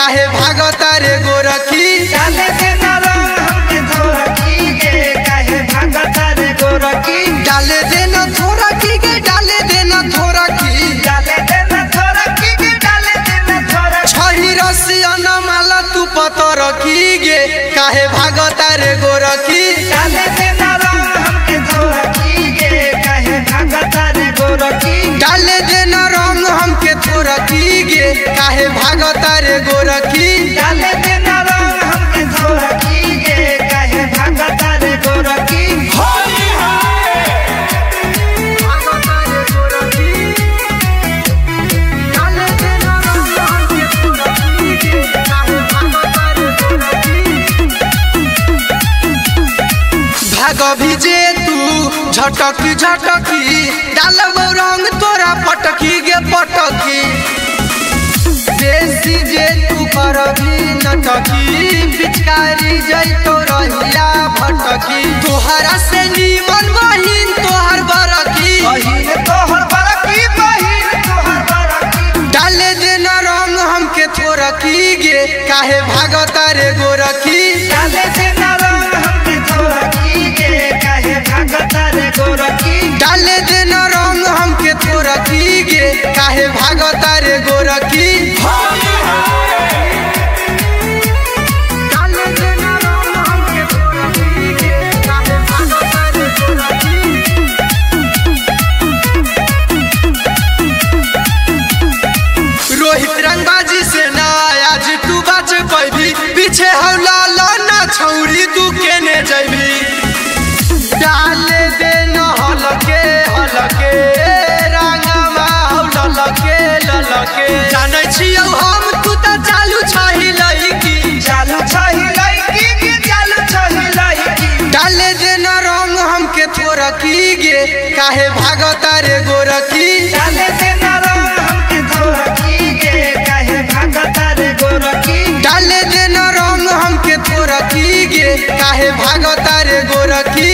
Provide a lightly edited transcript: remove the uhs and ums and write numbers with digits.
काहे भागता रे गोरखी। डाले देना रंग हमके गोरखी गे काहे भागता रे गोरखी। डाले देना थोड़ा की गे डाले देना थोड़ा की। डाले देना थोड़ा की गे डाले देना थोड़ा। छही रसिया न माला तू पतर की गे काहे भागता रे गोरखी। डाले देना रंग हमके गोरखी गे काहे भागता रे गोरखी। डाले देना रंग हमके थोड़ा की गे काहे भागता रे गोरखी। डाले देना रंग हमके गोरखी गे काहे भागता रे गोरखी। होली भागता रे गोरखी। डाले देना रंग हमके थोड़ा की गे काहे भागता रे गोरखी। भाग भिजे तू झटकी झटकी डालब रंग तोरा पटकी गे पटकी। देसी जे तू करबी नटकी पिचकारी जई तो रहिया भटकी। तोहरा से नीमन बहिन तोहर बरकी। बहिन तोहर बरकी बहिन तोहर बरकी। डाले देना रंग हमके थोड़ा की गे काहे भागता रे गोरखी। डाले देना रंग हमके गोरखी गे काहे भागता रे गोरखी। डाले देना रंग हमके थोड़ा की गे काहे भागता रे गोरखी। डाले देना रंग हमके थोड़ा की गे काहे भागता रे गोरखी। रोहित रंगबाजी से ना आज तू बच पैभी पीछे हौला लाना छौरी तू केने जैभी। डाले देना हलके हलके रंगमा हौलके ललके। जानै छियौ हम तू त चालू छही लईकी। चालू छही लईकी गे चालू छही लईकी। डाले देना रंग हमके थोड़ा की गे काहे भागता रे गोरखी। डाले देना रंग हमके गोरखी गे काहे भागता रे गोरखी। डाले देना रंग हमके थोड़ा की गे काहे भागता रे गोरखी।